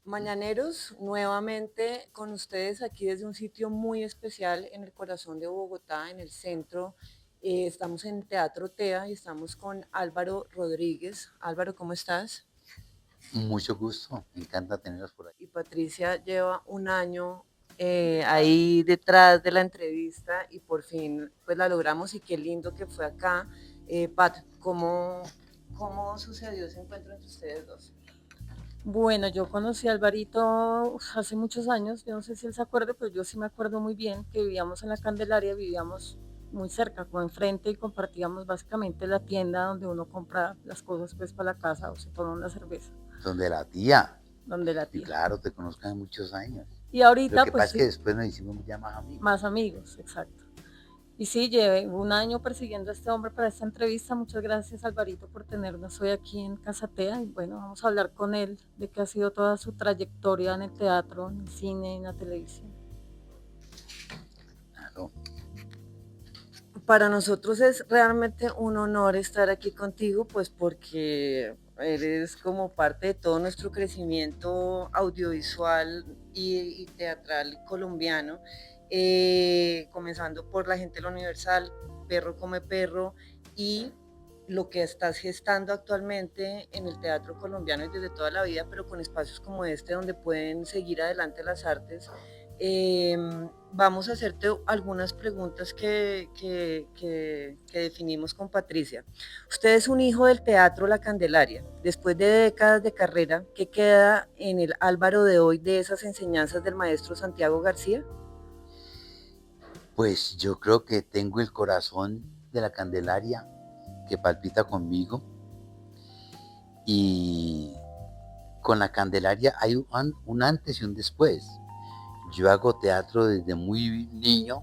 Mañaneros, nuevamente con ustedes aquí desde un sitio muy especial en el corazón de Bogotá, en el centro. Estamos en Teatro TEA y estamos con Álvaro Rodríguez. Álvaro, ¿cómo estás? Mucho gusto, me encanta tenerlos por aquí. Y Patricia lleva un año ahí detrás de la entrevista y por fin pues la logramos y qué lindo que fue acá. Pat, ¿cómo sucedió ese encuentro entre ustedes dos? Bueno, yo conocí a Alvarito hace muchos años, yo no sé si él se acuerda, pero yo sí me acuerdo muy bien que vivíamos en la Candelaria, vivíamos muy cerca, como enfrente, y compartíamos básicamente la tienda donde uno compra las cosas pues para la casa o se toma una cerveza, Donde la tía, donde la y tía. claro, te conozco de muchos años. Y Lo ahorita que pasa pues es que sí, después nos hicimos ya más amigos. más amigos, exacto. Y sí, llevé un año persiguiendo a este hombre para esta entrevista. Muchas gracias, Alvarito, por tenernos hoy aquí en Casatea. Y bueno, vamos a hablar con él de qué ha sido toda su trayectoria en el teatro, en el cine, en la televisión. Claro. Para nosotros es realmente un honor estar aquí contigo, pues porque eres como parte de todo nuestro crecimiento audiovisual y teatral colombiano, comenzando por La Gente de la Universal, Perro come perro y lo que estás gestando actualmente en el teatro colombiano y desde toda la vida, pero con espacios como este donde pueden seguir adelante las artes. Vamos a hacerte algunas preguntas que definimos con Patricia. Usted es un hijo del teatro La Candelaria. Después de décadas de carrera, ¿qué queda en el Álvaro de hoy de esas enseñanzas del maestro Santiago García? Pues yo creo que tengo el corazón de la Candelaria que palpita conmigo y con la Candelaria hay un antes y un después. Yo hago teatro desde muy niño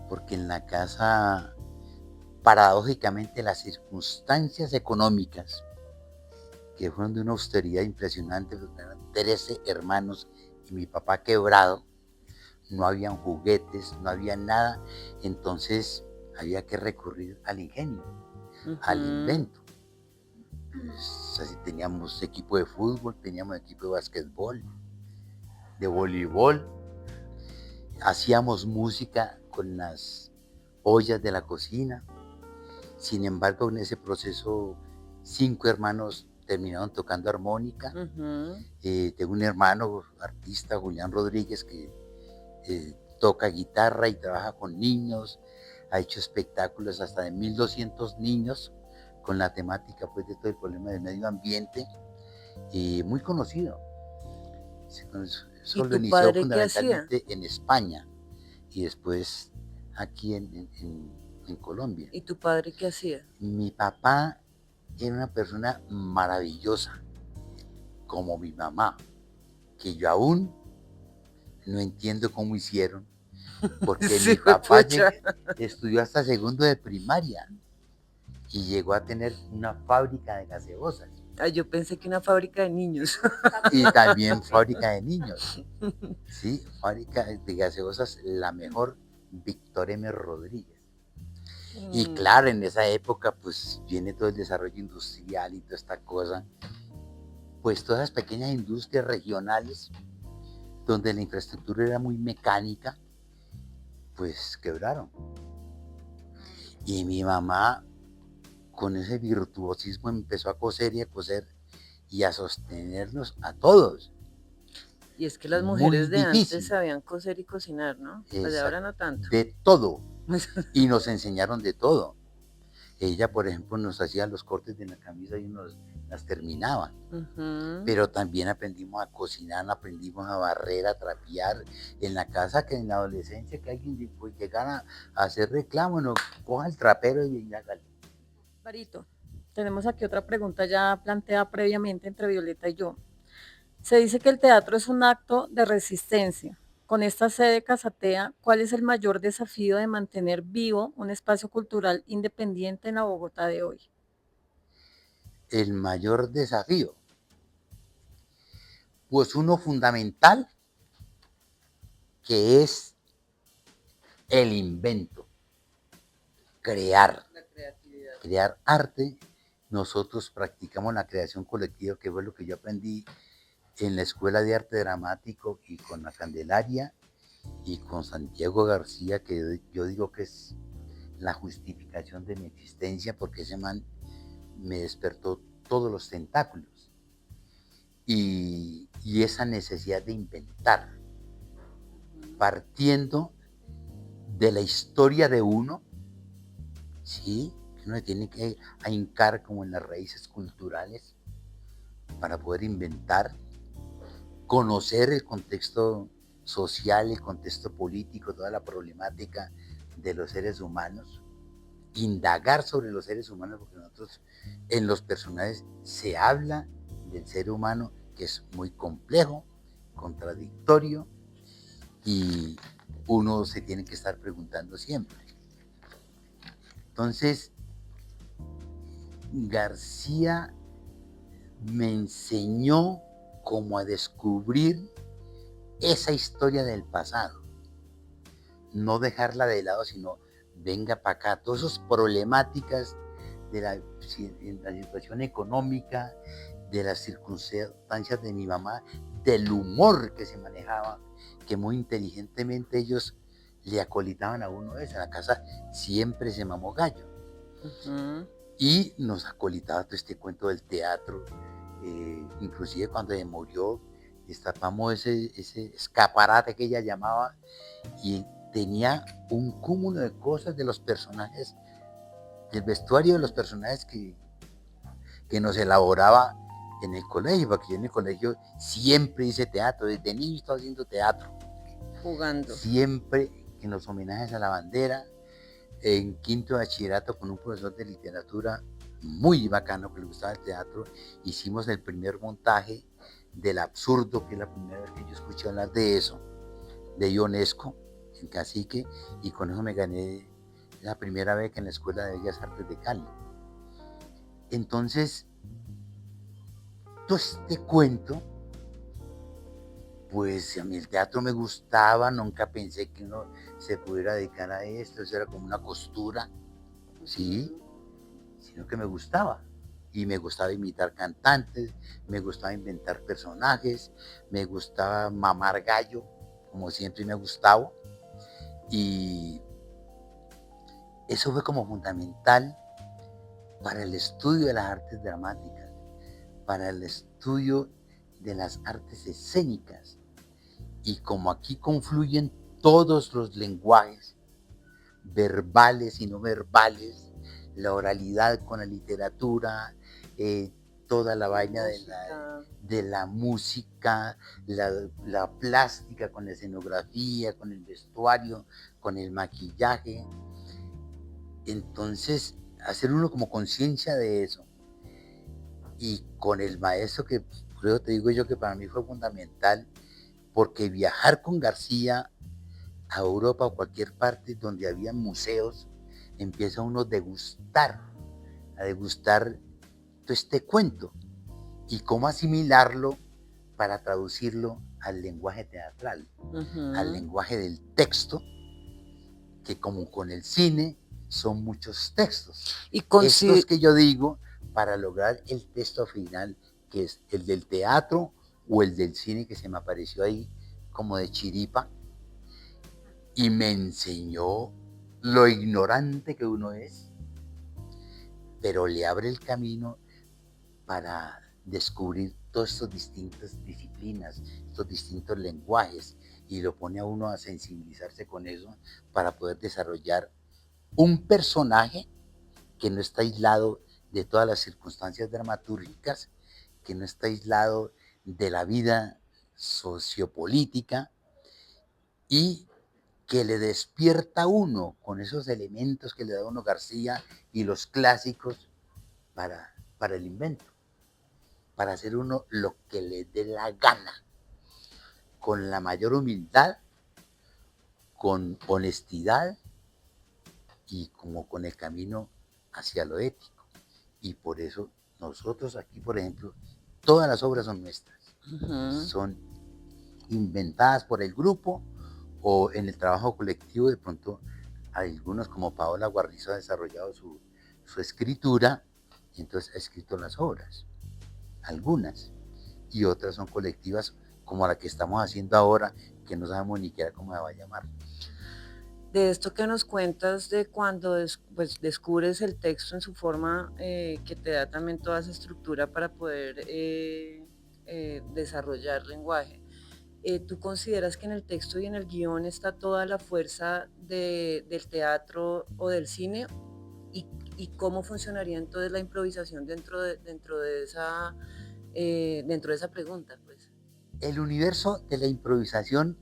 porque en la casa, paradójicamente, las circunstancias económicas que fueron de una austeridad impresionante, porque eran 13 hermanos y mi papá quebrado, no habían juguetes, no había nada, entonces había que recurrir al ingenio, al invento. Pues, así teníamos equipo de fútbol, teníamos equipo de básquetbol, de voleibol, hacíamos música con las ollas de la cocina. Sin embargo, en ese proceso, 5 hermanos terminaron tocando armónica. Tengo un hermano artista, Julián Rodríguez, que toca guitarra y trabaja con niños, ha hecho espectáculos hasta de 1200 niños con la temática pues de todo el problema del medio ambiente, y muy conocido. ¿Y Eso lo tu inició padre qué hacía? fundamentalmente en España y después aquí en Colombia. ¿Y tu padre qué hacía? Mi papá era una persona maravillosa, como mi mamá, que yo aún no entiendo cómo hicieron, porque Sí, mi fue papá pucha. estudió hasta segundo de primaria y llegó a tener una fábrica de gaseosas Ay, yo pensé que una fábrica de niños. y también fábrica de niños. Sí, fábrica de gaseosas, la mejor, Víctor M. Rodríguez. Y claro, en esa época pues viene todo el desarrollo industrial y toda esta cosa, pues todas las pequeñas industrias regionales donde la infraestructura era muy mecánica, pues quebraron. Y mi mamá, con ese virtuosismo, empezó a coser y a sostenernos a todos. Y es que las Muy mujeres de antes difícil, sabían coser y cocinar, ¿no? Las de ahora no tanto. de todo. Y nos enseñaron de todo. Ella, por ejemplo, nos hacía los cortes de la camisa y nos las terminaba. Pero también aprendimos a cocinar, aprendimos a barrer, a trapear en la casa, que en la adolescencia que alguien pues, llegara a hacer reclamo, no, coja el trapero y hágale. Alvarito, tenemos aquí otra pregunta ya planteada previamente entre Violeta y yo. Se dice que el teatro es un acto de resistencia. Con esta sede Casatea, ¿cuál es el mayor desafío de mantener vivo un espacio cultural independiente en la Bogotá de hoy? El mayor desafío, pues uno fundamental, que es el invento, crear, crear arte. Nosotros practicamos la creación colectiva, que fue lo que yo aprendí en la Escuela de Arte Dramático y con la Candelaria y con Santiago García, que yo digo que es la justificación de mi existencia, porque ese man me despertó todos los tentáculos y esa necesidad de inventar, partiendo de la historia de uno, ¿sí? Que uno tiene que ahincar como en las raíces culturales para poder inventar, conocer el contexto social, el contexto político, toda la problemática de los seres humanos, indagar sobre los seres humanos, porque nosotros en los personajes se habla del ser humano, que es muy complejo, contradictorio, y uno se tiene que estar preguntando siempre. Entonces, García me enseñó cómo a descubrir esa historia del pasado, no dejarla de lado, sino venga para acá, todas esas problemáticas de la situación económica, de las circunstancias de mi mamá, del humor que se manejaba, que muy inteligentemente ellos le acolitaban a uno eso. En la casa siempre se mamó gallo. Y nos acolitaba todo este cuento del teatro. Inclusive cuando ella murió, destapamos ese escaparate que ella llamaba, y tenía un cúmulo de cosas de los personajes, del vestuario de los personajes que nos elaboraba en el colegio, porque yo en el colegio siempre hice teatro, desde niño estaba haciendo teatro. Jugando. Siempre en los homenajes a la bandera, en quinto de bachillerato con un profesor de literatura muy bacano que le gustaba el teatro, hicimos el primer montaje del absurdo, que es la primera vez que yo escuché hablar de eso, de Ionesco, en Cacique, y con eso me gané la primera beca en la Escuela de Bellas Artes de Cali. Entonces, todo este cuento, pues a mí el teatro me gustaba, nunca pensé que uno se pudiera dedicar a esto, eso era como una costura, ¿sí? Sino que me gustaba. Y me gustaba imitar cantantes, me gustaba inventar personajes, me gustaba mamar gallo, como siempre me ha gustado. Y eso fue como fundamental para el estudio de las artes dramáticas, para el estudio de las artes escénicas. Y como aquí confluyen todos los lenguajes, verbales y no verbales, la oralidad con la literatura, toda la vaina de la música, la plástica con la escenografía, con el vestuario, con el maquillaje. Entonces, hacer uno como conciencia de eso. Y con el maestro, que por eso te digo yo que para mí fue fundamental, porque viajar con García a Europa o cualquier parte donde había museos, empieza uno a degustar todo este cuento y cómo asimilarlo para traducirlo al lenguaje teatral, al lenguaje del texto, que como con el cine son muchos textos. Estos que yo digo para lograr el texto final, que es el del teatro o el del cine, que se me apareció ahí como de chiripa, y me enseñó lo ignorante que uno es, pero le abre el camino para descubrir todas estas distintas disciplinas, estos distintos lenguajes, y lo pone a uno a sensibilizarse con eso para poder desarrollar un personaje que no está aislado de todas las circunstancias dramatúrgicas, que no está aislado de la vida sociopolítica, y que le despierta a uno con esos elementos que le da uno García y los clásicos para el invento, para hacer uno lo que le dé la gana, con la mayor humildad, con honestidad y como con el camino hacia lo ético. Y por eso nosotros aquí, por ejemplo, todas las obras son nuestras, son inventadas por el grupo o en el trabajo colectivo. De pronto algunos, como Paola Guarnizo, ha desarrollado su escritura y entonces ha escrito las obras, algunas, y otras son colectivas, como la que estamos haciendo ahora, que no sabemos ni siquiera cómo se va a llamar. De esto que nos cuentas de cuando pues, descubres el texto en su forma que te da también toda esa estructura para poder desarrollar lenguaje. ¿Tú consideras que en el texto y en el guión está toda la fuerza del teatro o del cine? ¿Y cómo funcionaría entonces la improvisación dentro de esa pregunta? Pues? El universo de la improvisación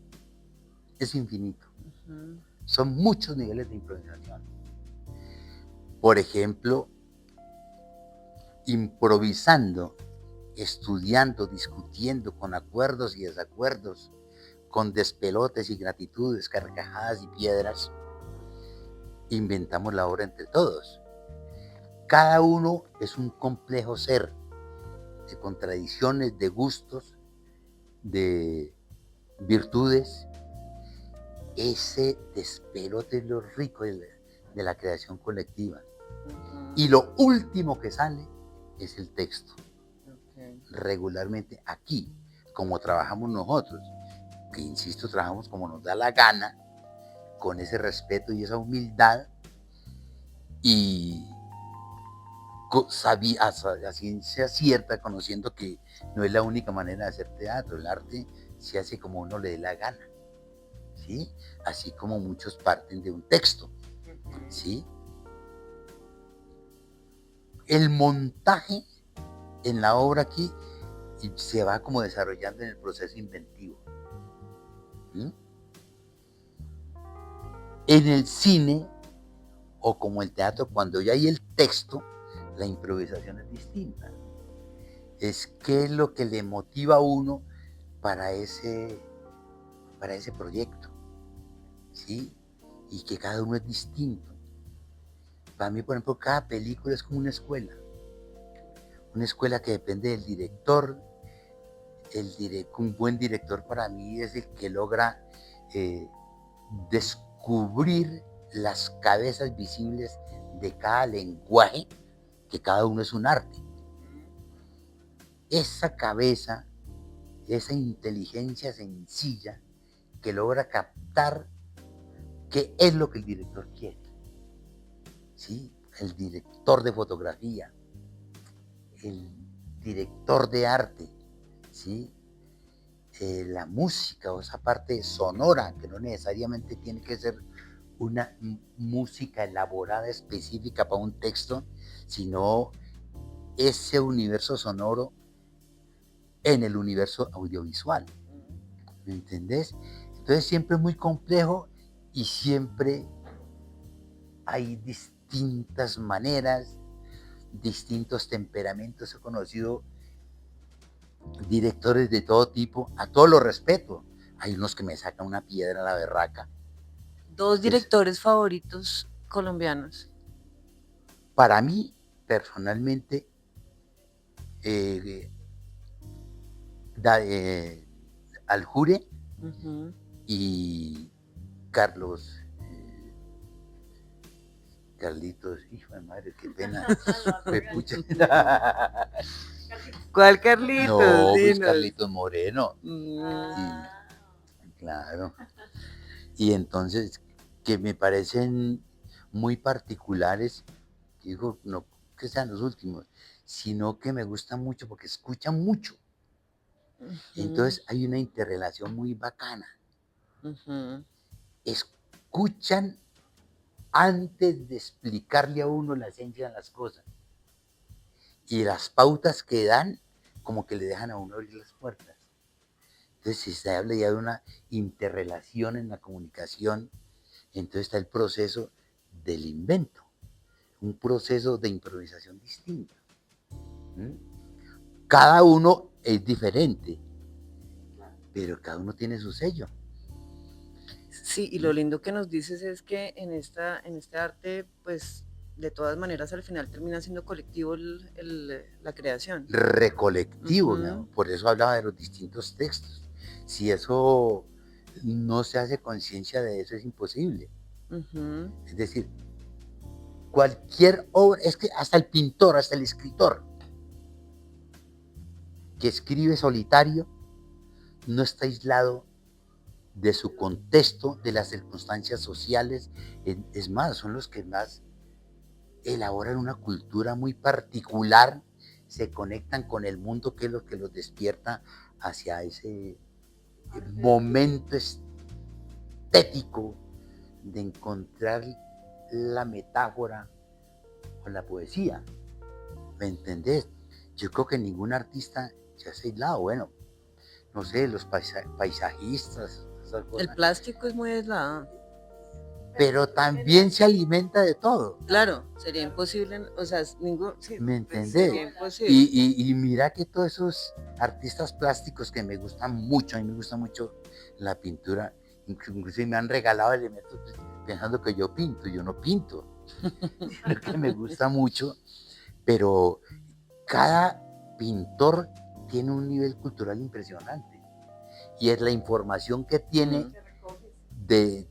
es infinito. Uh-huh. Son muchos niveles de improvisación. Por ejemplo, improvisando, estudiando, discutiendo con acuerdos y desacuerdos, con despelotes y gratitudes, carcajadas y piedras, inventamos la obra entre todos. Cada uno es un complejo ser de contradicciones, de gustos, de virtudes. Ese despelote es lo rico de la creación colectiva. Uh-huh. Y lo último que sale es el texto. Okay. Regularmente aquí, como trabajamos nosotros, que insisto, trabajamos como nos da la gana, con ese respeto y esa humildad, y a ciencia cierta, conociendo que no es la única manera de hacer teatro. El arte se hace como uno le dé la gana, ¿sí? Así como muchos parten de un texto, ¿sí? El montaje en la obra aquí se va como desarrollando en el proceso inventivo. ¿Sí? En el cine, o como el teatro, cuando ya hay el texto, la improvisación es distinta. Es qué es lo que le motiva a uno para ese proyecto, ¿sí? Y que cada uno es distinto. Para mí, por ejemplo, cada película es como una escuela que depende del director. Un buen director para mí es el que logra descubrir las cabezas visibles de cada lenguaje, que cada uno es un arte. Esa cabeza, esa inteligencia sencilla que logra captar qué es lo que el director quiere, ¿sí? El director de fotografía, el director de arte, ¿sí? La música, o esa parte sonora, que no necesariamente tiene que ser una música elaborada específica para un texto, sino ese universo sonoro en el universo audiovisual. ¿Me entendés? Entonces siempre es muy complejo y siempre hay distintas maneras, distintos temperamentos. He conocido directores de todo tipo, a todos los respeto. Hay unos que me sacan una piedra a la berraca. ¿Dos directores favoritos colombianos? Para mí, personalmente, Aljure, uh-huh, y Carlitos, hijo de madre, qué pena. ¿Cuál Carlitos? No, pues Carlitos Moreno. Claro. Y entonces, que me parecen muy particulares, digo, no que sean los últimos, sino que me gustan mucho porque escuchan mucho. Uh-huh. Entonces hay una interrelación muy bacana. Uh-huh. Escuchan antes de explicarle a uno la esencia de las cosas. Y las pautas que dan, como que le dejan a uno abrir las puertas. Entonces, si se habla ya de una interrelación en la comunicación, entonces está el proceso del invento, un proceso de improvisación distinto. Cada uno es diferente, pero cada uno tiene su sello. Sí, y lo lindo que nos dices es que en este arte, pues, de todas maneras, al final termina siendo colectivo la creación. Recolectivo, uh-huh, ¿no? Por eso hablaba de los distintos textos. Si eso no se hace conciencia de eso, es imposible. Uh-huh. Es decir, cualquier obra, es que hasta el pintor, hasta el escritor, que escribe solitario no está aislado de su contexto, de las circunstancias sociales. Es más, son los que más elaboran una cultura muy particular, se conectan con el mundo, que es lo que los despierta hacia ese momento estético de encontrar la metáfora con la poesía. ¿Me entendés? Yo creo que ningún artista se ha aislado. Bueno, no sé, los paisajistas, esas El cosas, plástico es muy aislado. pero también se alimenta de todo. Claro, sería imposible, o sea, ningún, sí, ¿Me pues, entendés? sería imposible. Y mira que todos esos artistas plásticos que me gustan mucho, a mí me gusta mucho la pintura, incluso me han regalado elementos pensando que yo pinto, yo no pinto, que me gusta mucho, pero cada pintor tiene un nivel cultural impresionante y es la información que tiene de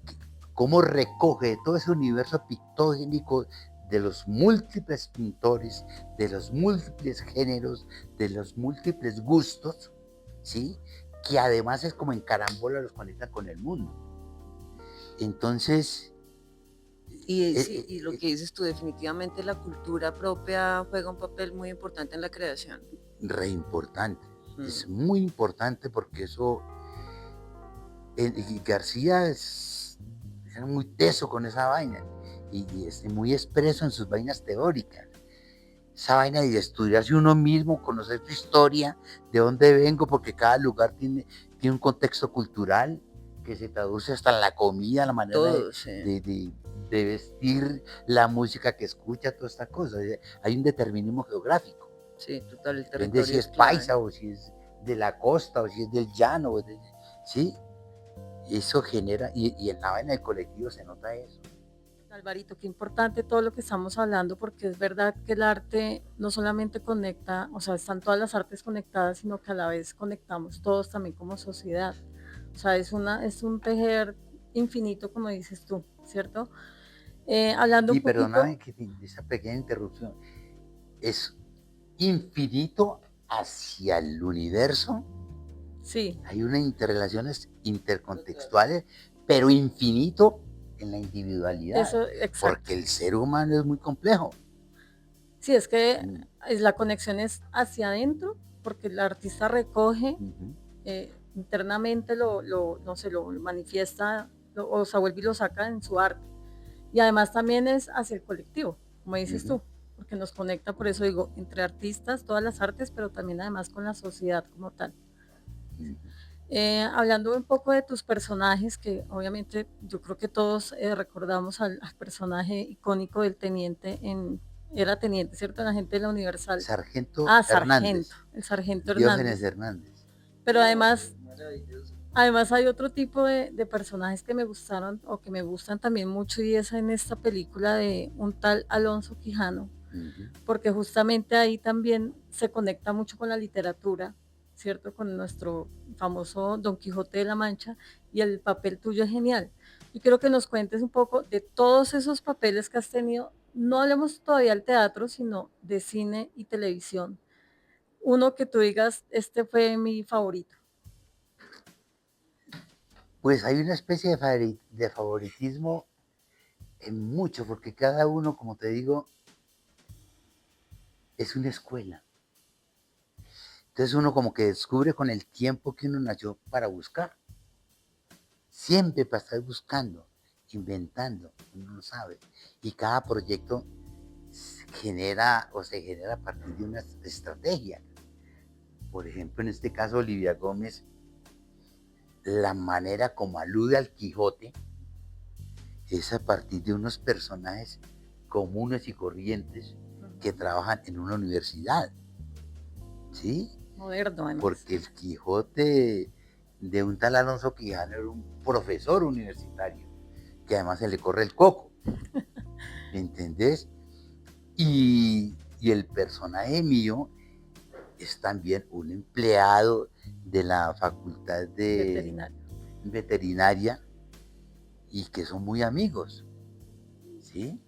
cómo recoge todo ese universo pictórico de los múltiples pintores, de los múltiples géneros, de los múltiples gustos, ¿sí? Que además es como en carambola los conecta con el mundo. Entonces... Y lo que dices tú, definitivamente la cultura propia juega un papel muy importante en la creación. Re importante, es muy importante porque eso... García era muy teso con esa vaina y es muy expreso en sus vainas teóricas. Esa vaina de estudiarse uno mismo, conocer su historia, de dónde vengo, porque cada lugar tiene un contexto cultural que se traduce hasta en la comida, la manera Todo, sí. de vestir, la música que escucha, toda esta cosa. Hay un determinismo geográfico. Sí, total, el Depende territorio si es clave. paisa o si es de la costa o si es del llano. ¿Sí? Eso genera, y en la vaina del colectivo se nota eso. Alvarito, qué importante todo lo que estamos hablando, porque es verdad que el arte no solamente conecta, o sea, están todas las artes conectadas, sino que a la vez conectamos todos también como sociedad. O sea, es un tejer infinito, como dices tú, ¿cierto? Hablando un poquito... perdóname que esa pequeña interrupción. Es infinito hacia el universo. Sí. Hay unas interrelaciones intercontextuales, pero infinito en la individualidad. Eso, exacto. Porque el ser humano es muy complejo. Sí, es que la conexión es hacia adentro, porque el artista recoge internamente, no sé, lo manifiesta, o se vuelve y lo saca en su arte. Y además también es hacia el colectivo, como dices tú, porque nos conecta, por eso digo, entre artistas, todas las artes, pero también además con la sociedad como tal. Hablando un poco de tus personajes, que obviamente yo creo que todos recordamos al personaje icónico del teniente era teniente, ¿cierto? La gente de la Universal. Sargento Hernández. El sargento Diógenes Hernández. Pero además hay otro tipo de personajes que me gustaron o que me gustan también mucho, y es en esta película de un tal Alonso Quijano, porque justamente ahí también se conecta mucho con la literatura, ¿cierto? Con nuestro famoso Don Quijote de la Mancha, y el papel tuyo es genial. Yo quiero que nos cuentes un poco de todos esos papeles que has tenido. No hablemos todavía del teatro, sino de cine y televisión. Uno que tú digas, este fue mi favorito. Pues hay una especie de favoritismo en mucho, porque cada uno, como te digo, es una escuela. Entonces uno como que descubre con el tiempo que uno nació para buscar. Siempre para estar buscando, inventando, uno no sabe. Y cada proyecto se genera a partir de una estrategia. Por ejemplo, en este caso, Olivia Gómez, la manera como alude al Quijote es a partir de unos personajes comunes y corrientes que trabajan en una universidad. ¿Sí? Moderno, además. Porque el Quijote de un tal Alonso Quijano era un profesor universitario, que además se le corre el coco. ¿Me entendés? Y el personaje mío es también un empleado de la facultad de veterinaria y que son muy amigos. ¿Sí?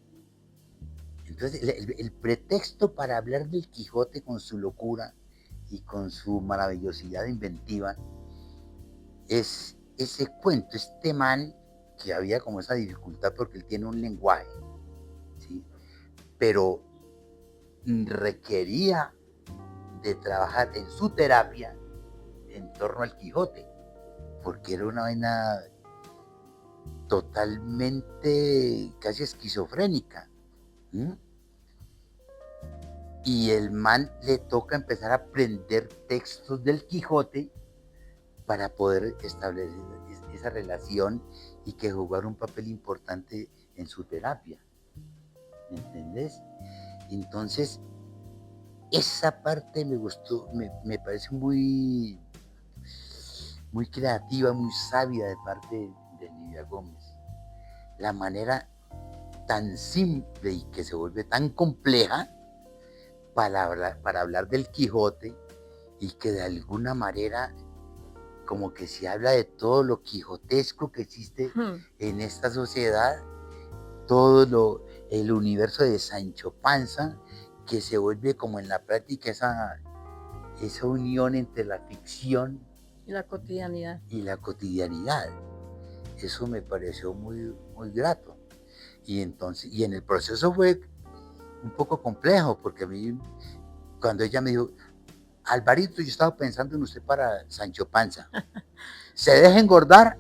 Entonces, el pretexto para hablar del Quijote con su locura y con su maravillosidad inventiva, es ese cuento, este man que había como esa dificultad porque él tiene un lenguaje, ¿sí? Pero requería de trabajar en su terapia en torno al Quijote, porque era una vaina totalmente casi esquizofrénica. ¿Mm? Y el man le toca empezar a aprender textos del Quijote para poder establecer esa relación y que jugar un papel importante en su terapia. ¿Me entendés? Entonces, esa parte me gustó, me parece muy, muy creativa, muy sabia de parte de Livia Gómez. La manera tan simple y que se vuelve tan compleja para hablar del Quijote y que de alguna manera como que se habla de todo lo quijotesco que existe en esta sociedad, todo el universo de Sancho Panza, que se vuelve como en la práctica esa unión entre la ficción y la cotidianidad. Eso me pareció muy, muy grato. Y entonces, y en el proceso fue un poco complejo, porque a mí, cuando ella me dijo, Alvarito, yo estaba pensando en usted para Sancho Panza, ¿se deja engordar?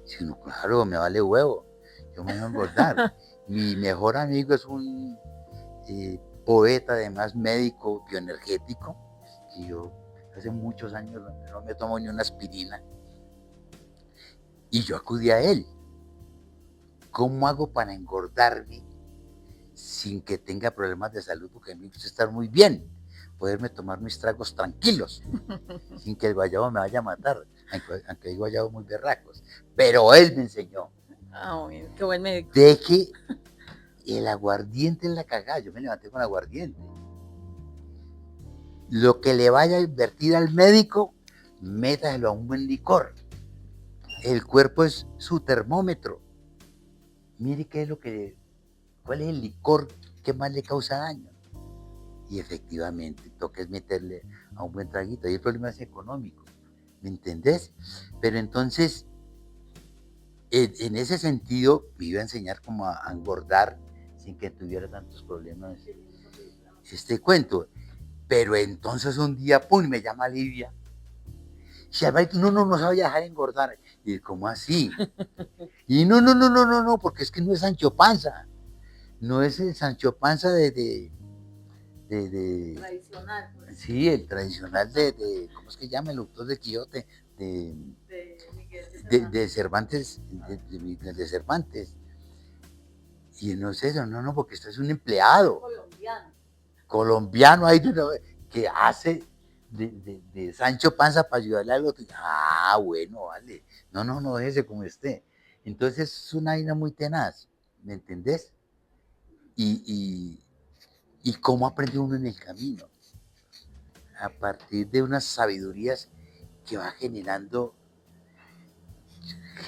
Sí, no, claro, me vale huevo, yo me dejo engordar. Mi mejor amigo es un poeta, además médico bioenergético, y yo hace muchos años no me tomo ni una aspirina, y yo acudí a él. ¿Cómo hago para engordarme sin que tenga problemas de salud? Porque a mí me gusta estar muy bien, poderme tomar mis tragos tranquilos, sin que el guayabo me vaya a matar, aunque hay guayabos muy berracos. Pero él me enseñó. Qué buen médico. Deje el aguardiente en la cagada. Yo me levanté con aguardiente. Lo que le vaya a invertir al médico, métaselo a un buen licor. El cuerpo es su termómetro. Mire cuál es el licor que más le causa daño. Y efectivamente, toca es meterle a un buen traguito. Y el problema es económico, ¿me entendés? Pero entonces, en ese sentido, me iba a enseñar cómo a engordar sin que tuviera tantos problemas este cuento. Pero entonces un día, pum, me llama Livia. Si Alvarito, no se vaya a dejar engordar. Y ¿cómo así? Y no, porque es que no es Sancho Panza. No es el Sancho Panza tradicional. Pues. Sí, el tradicional ¿cómo es que llama el autor de Quijote? De Cervantes, de Cervantes. Y no es eso, no, porque este es un empleado. Colombiano ahí que hace de Sancho Panza para ayudarle al otro. Ah, bueno, vale. No, déjese como esté. Entonces es una vaina muy tenaz, ¿me entendés? Y cómo aprende uno en el camino, a partir de unas sabidurías que va generando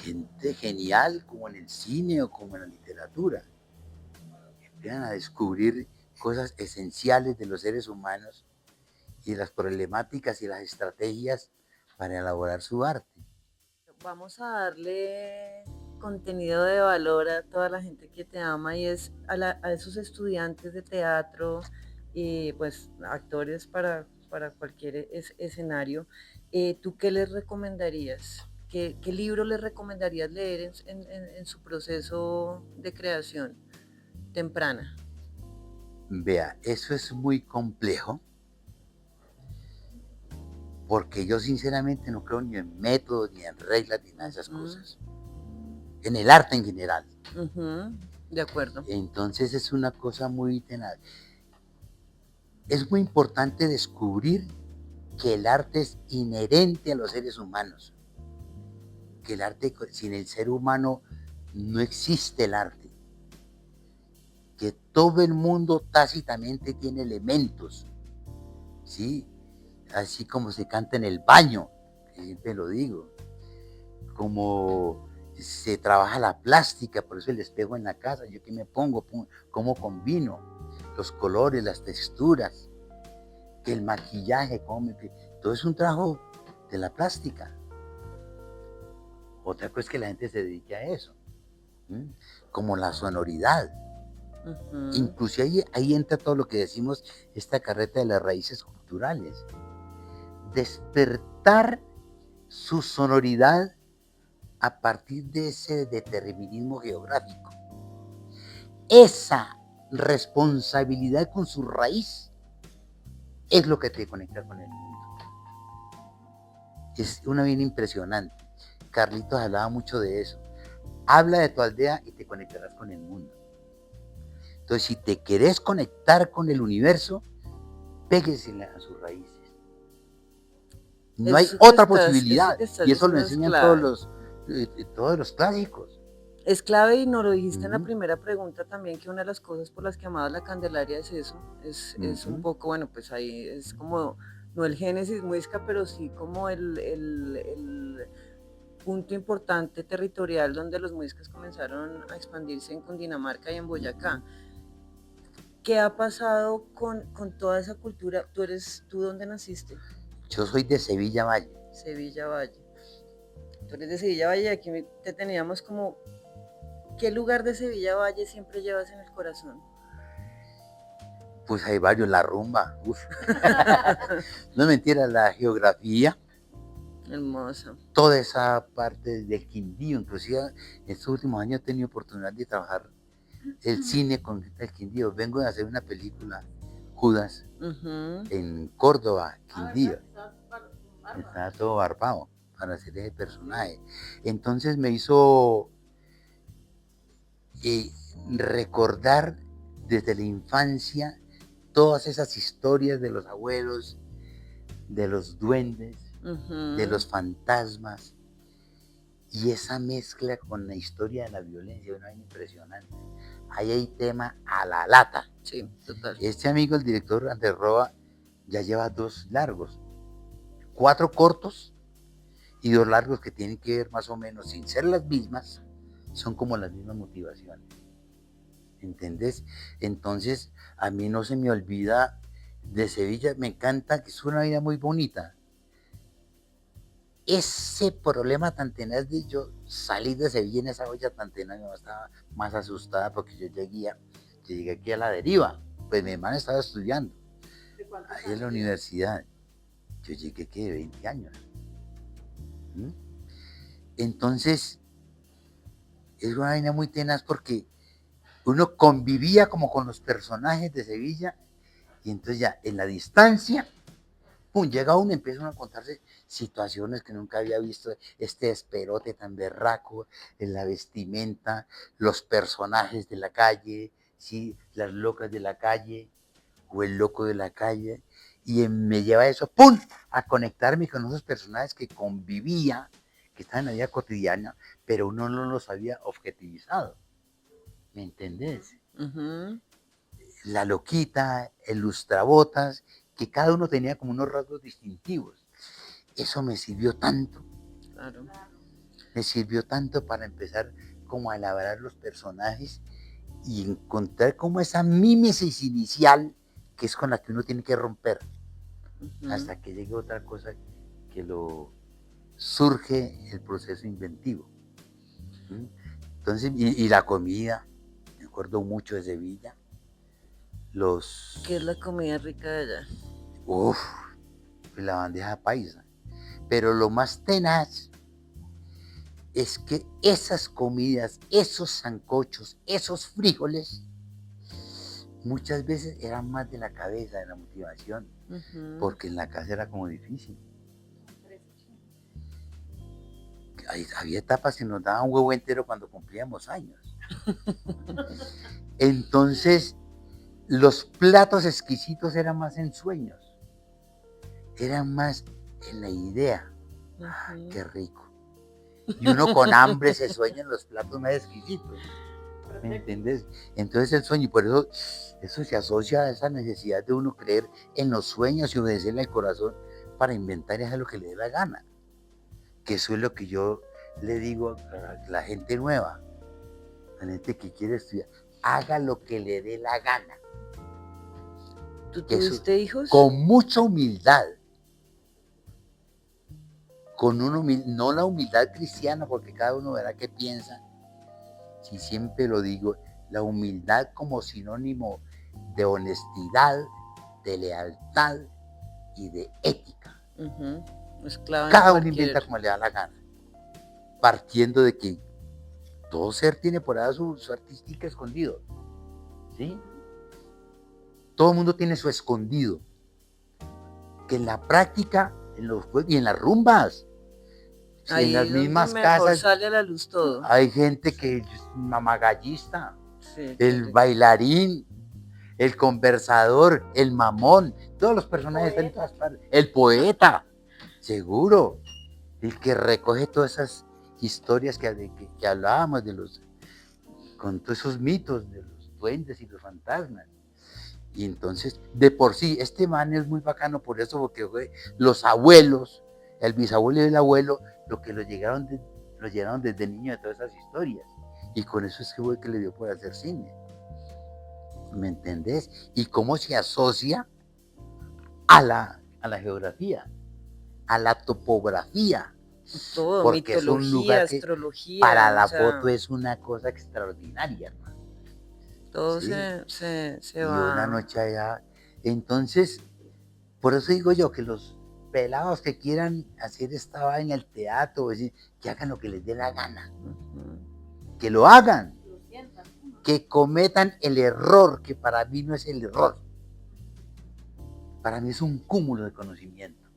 gente genial, como en el cine o como en la literatura. Empiezan a descubrir cosas esenciales de los seres humanos y las problemáticas y las estrategias para elaborar su arte. Vamos a darle contenido de valor a toda la gente que te ama y es a esos estudiantes de teatro y pues actores para cualquier escenario. ¿Tú qué les recomendarías? ¿Qué libro les recomendarías leer en su proceso de creación temprana? Vea, eso es muy complejo, porque yo sinceramente no creo ni en métodos, ni en reglas, ni nada de esas cosas. En el arte en general. De acuerdo. Entonces es una cosa muy tenaz. Es muy importante descubrir que el arte es inherente a los seres humanos. Que el arte, sin el ser humano, no existe el arte. Que todo el mundo tácitamente tiene elementos, ¿sí? Así como se canta en el baño, que siempre lo digo, como se trabaja la plástica, por eso el espejo en la casa, yo que me pongo, cómo combino los colores, las texturas, que el maquillaje, todo es un trabajo de la plástica. Otra cosa es que la gente se dedique a eso, como la sonoridad. Inclusive ahí entra todo lo que decimos, esta carreta de las raíces culturales. Despertar su sonoridad a partir de ese determinismo geográfico. Esa responsabilidad con su raíz es lo que te conecta con el mundo. Es una bien impresionante. Carlitos hablaba mucho de eso. Habla de tu aldea y te conectarás con el mundo. Entonces, si te querés conectar con el universo, péguesele a sus raíces. No hay otra posibilidad. Y eso lo enseñan todos los clásicos. Es clave, y nos lo dijiste en la primera pregunta también, que una de las cosas por las que amabas la Candelaria es eso, es un poco, bueno, pues ahí es como, no el génesis muisca, pero sí como el punto importante territorial donde los muiscas comenzaron a expandirse en Cundinamarca y en Boyacá. ¿Qué ha pasado con toda esa cultura? ¿Tú dónde naciste? Yo soy de Sevilla Valle. Sevilla Valle. Tú eres de Sevilla Valle y aquí te teníamos como... ¿Qué lugar de Sevilla Valle siempre llevas en el corazón? Pues hay varios, la rumba. No es mentira, la geografía. Hermosa. Toda esa parte del Quindío, inclusive en estos últimos años he tenido oportunidad de trabajar el cine con el Quindío. Vengo de hacer una película, Judas, en Córdoba, Quindío. Estaba todo barbado para hacer ese personaje. Entonces me hizo recordar desde la infancia todas esas historias de los abuelos, de los duendes, de los fantasmas, y esa mezcla con la historia de la violencia, una vaina impresionante. Ahí hay tema a la lata. Sí, total. Este amigo, el director Andrés Roa, ya lleva 2 largos, 4 cortos y 2 largos que tienen que ver más o menos, sin ser las mismas, son como las mismas motivaciones. ¿Entendés? Entonces, a mí no se me olvida de Sevilla, me encanta, que es una vida muy bonita. Ese problema tan tenaz de yo salir de Sevilla en esa olla tan tenaz, mi mamá estaba más asustada porque yo llegué aquí a la deriva. Pues mi hermana estaba estudiando ahí en la universidad. Yo llegué de 20 años. Entonces, es una vaina muy tenaz porque uno convivía como con los personajes de Sevilla, y entonces ya en la distancia, llega uno y empiezan a contarse situaciones que nunca había visto, este esperote tan berraco, en la vestimenta, los personajes de la calle, ¿sí? Las locas de la calle o el loco de la calle, y me lleva eso, a conectarme con esos personajes que convivía, que estaban en la vida cotidiana, pero uno no los había objetivizado. ¿Me entendés? La loquita, el lustrabotas, que cada uno tenía como unos rasgos distintivos. Eso me sirvió tanto. Claro. Me sirvió tanto para empezar como a elaborar los personajes y encontrar como esa mímesis inicial que es con la que uno tiene que romper hasta que llegue otra cosa que lo surge el proceso inventivo. Entonces, y la comida, me acuerdo mucho de Sevilla. ¿Qué es la comida rica de allá? Pues la bandeja paisa. Pero lo más tenaz es que esas comidas, esos sancochos, esos frijoles, muchas veces eran más de la cabeza, de la motivación, porque en la casa era como difícil. Había etapas que nos daban un huevo entero cuando cumplíamos años. Entonces, los platos exquisitos eran más en sueños, eran más en la idea. Qué rico. Y uno con hambre se sueña en los platos más exquisitos. ¿Me entiendes? Entonces el sueño, y por eso se asocia a esa necesidad de uno creer en los sueños y obedecerle al corazón para inventar y hacer lo que le dé la gana. Que eso es lo que yo le digo a la gente nueva, a la gente que quiere estudiar, haga lo que le dé la gana. tú que tuviste hijos? con mucha humildad, no la humildad cristiana, porque cada uno verá qué piensa, si siempre lo digo, la humildad como sinónimo de honestidad, de lealtad y de ética. Es clave en Cada uno cualquier... inventa como le da la gana, partiendo de que todo ser tiene por ahí su artística escondido, ¿sí? Todo el mundo tiene su escondido, que en la práctica, en los juegos y en las rumbas, si en Ahí las es donde mismas mejor casas sale a la luz todo. hay gente que es mamagallista, Sí, el bailarín, el conversador, el mamón, todos los personajes están en todas partes. El poeta, seguro, el que recoge todas esas historias que hablábamos con todos esos mitos de los duendes y los fantasmas. Y entonces, de por sí, este man es muy bacano por eso, porque fue los abuelos, el bisabuelo y el abuelo, lo que lo llegaron desde niño de todas esas historias. Y con eso es que fue que le dio por hacer cine. ¿Me entendés? Y cómo se asocia a la geografía, a la topografía. Todo, Porque es un mitología, lugar que astrología, para la o sea, foto es una cosa extraordinaria, hermano. todo ¿Sí? se Y va. una noche allá. Entonces, por eso digo yo que los pelados que quieran hacer esta vaina en el teatro, es decir, que hagan lo que les dé la gana. Que lo hagan. Que cometan el error, que para mí no es el error. Para mí es un cúmulo de conocimiento.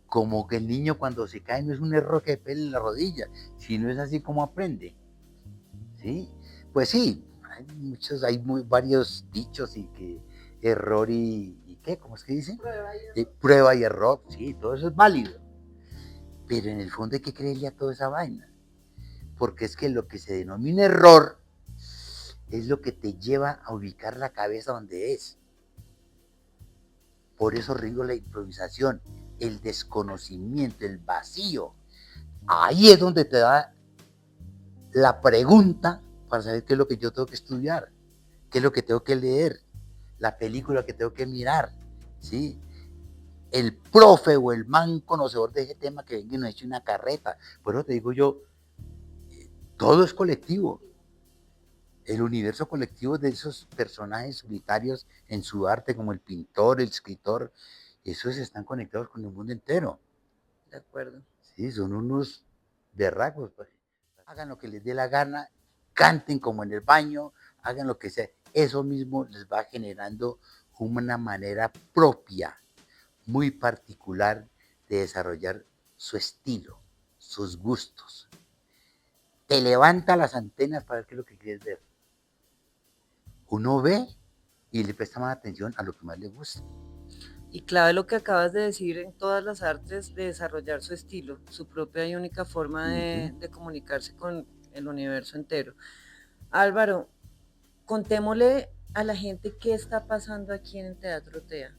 Como que el niño cuando se cae no es un error que pele la rodilla, sino es así como aprende. ¿Sí? Pues sí, hay varios dichos y que error y ¿qué? ¿Cómo es que dice? Prueba y error, sí, todo eso es válido. Pero en el fondo hay que creerle a toda esa vaina. Porque es que lo que se denomina error es lo que te lleva a ubicar la cabeza donde es. Por eso rigo la improvisación, el desconocimiento, el vacío. Ahí es donde te da la pregunta para saber qué es lo que yo tengo que estudiar, qué es lo que tengo que leer, la película que tengo que mirar, ¿sí? El profe o el man conocedor de ese tema que venga y nos eche una carreta. Por eso te digo yo, todo es colectivo. El universo colectivo de esos personajes solitarios en su arte, como el pintor, el escritor, esos están conectados con el mundo entero. De acuerdo. Sí, son unos berracos. Pues. Hagan lo que les dé la gana, canten como en el baño, hagan lo que sea. Eso mismo les va generando una manera propia, muy particular de desarrollar su estilo, sus gustos. Te levanta las antenas para ver qué es lo que quieres ver. Uno ve y le presta más atención a lo que más le gusta. Y clave lo que acabas de decir en todas las artes, de desarrollar su estilo, su propia y única forma de comunicarse con el universo entero. Álvaro, contémosle a la gente qué está pasando aquí en el Teatro TEA,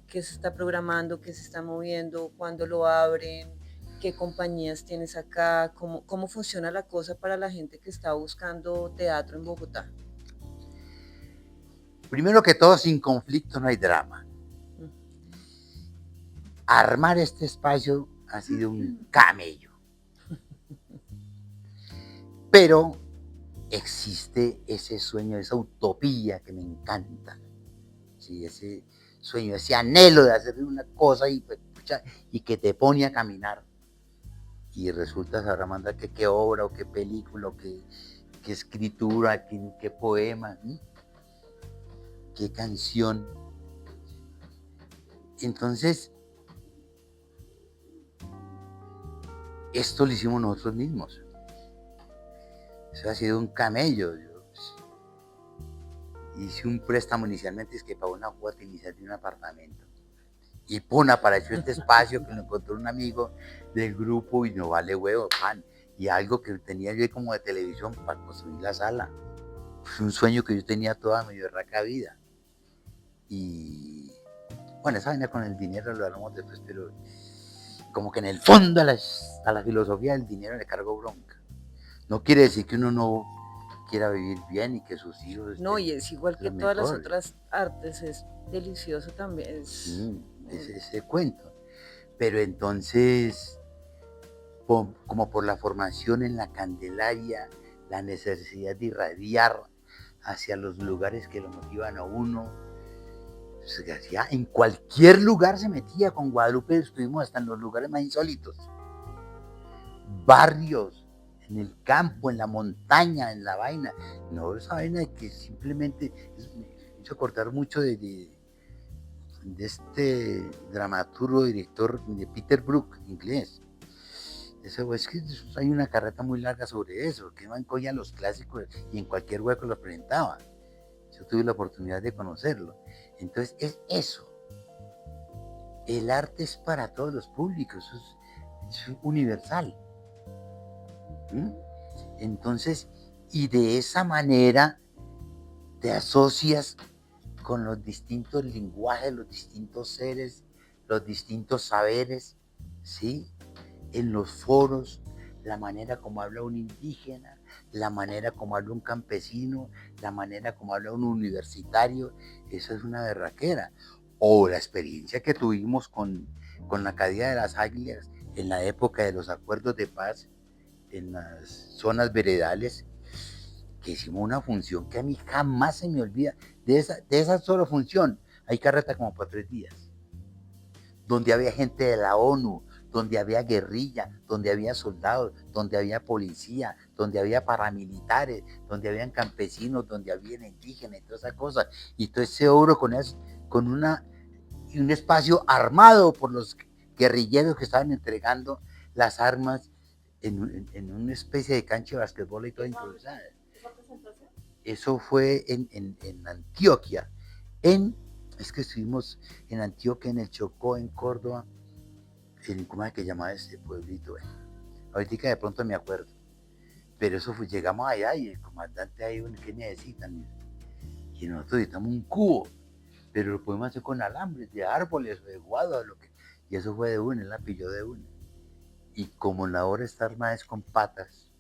qué se está programando, qué se está moviendo, cuándo lo abren, qué compañías tienes acá, cómo funciona la cosa para la gente que está buscando teatro en Bogotá. Primero que todo, sin conflicto no hay drama. Armar este espacio ha sido un camello. Pero existe ese sueño, esa utopía que me encanta. Sí, ese sueño, ese anhelo de hacer una cosa y que te pone a caminar. Y resulta sabrá mandar que qué obra o qué película o qué escritura, qué poema, qué canción. Entonces, esto lo hicimos nosotros mismos. Eso ha sido un camello. Yo hice un préstamo inicialmente, es que para una cuota inicial de un apartamento. Y pum, apareció este espacio que lo encontró un amigo del grupo y no vale huevo, pan. Y algo que tenía yo como de televisión para construir la sala. Pues un sueño que yo tenía toda mi berraca vida. Y bueno, esa vaina con el dinero lo hablamos después, pero como que en el fondo a la filosofía del dinero le cargo bronca. No quiere decir que uno no quiera vivir bien y que sus hijos No, estén y es igual que lo todas las mejor. otras artes, es delicioso también. Sí, ese cuento. Pero entonces, como por la formación en la Candelaria, la necesidad de irradiar hacia los lugares que lo motivan a uno, se hacía, en cualquier lugar se metía. Con Guadalupe estuvimos hasta en los lugares más insólitos. Barrios, en el campo, en la montaña, en la vaina. No, esa vaina de que simplemente me hizo acordar mucho de este dramaturgo, director de Peter Brook, inglés. Eso es que hay una carreta muy larga sobre eso, que man cogía los clásicos y en cualquier hueco los presentaba. Yo tuve la oportunidad de conocerlo. Entonces es eso. El arte es para todos los públicos, es universal. Entonces, y de esa manera te asocias con los distintos lenguajes, los distintos seres, los distintos saberes, ¿sí? En los foros, la manera como habla un indígena, la manera como habla un campesino, la manera como habla un universitario, eso es una berraquera. O la experiencia que tuvimos con la caída de las águilas en la época de los acuerdos de paz en las zonas veredales, que hicimos una función que a mí jamás se me olvida. De esa sola función hay carreta como por 3 días, donde había gente de la ONU, donde había guerrilla, donde había soldados, donde había policía, donde había paramilitares, donde habían campesinos, donde había indígenas y todas esas cosas. Y todo ese oro con un espacio armado por los guerrilleros que estaban entregando las armas en una especie de cancha de basquetbol y todo improvisada. Eso fue en Antioquia. Es que estuvimos en Antioquia, en el Chocó, en Córdoba. ¿Cómo es que llamaba ese pueblito? Ahorita de pronto me acuerdo. Pero eso fue, llegamos allá y el comandante ahí, ¿qué necesitan? Y nosotros necesitamos un cubo, pero lo podemos hacer con alambres de árboles o de guados, y eso fue de una, él la pilló de una. Y como la obra está armada es con patas,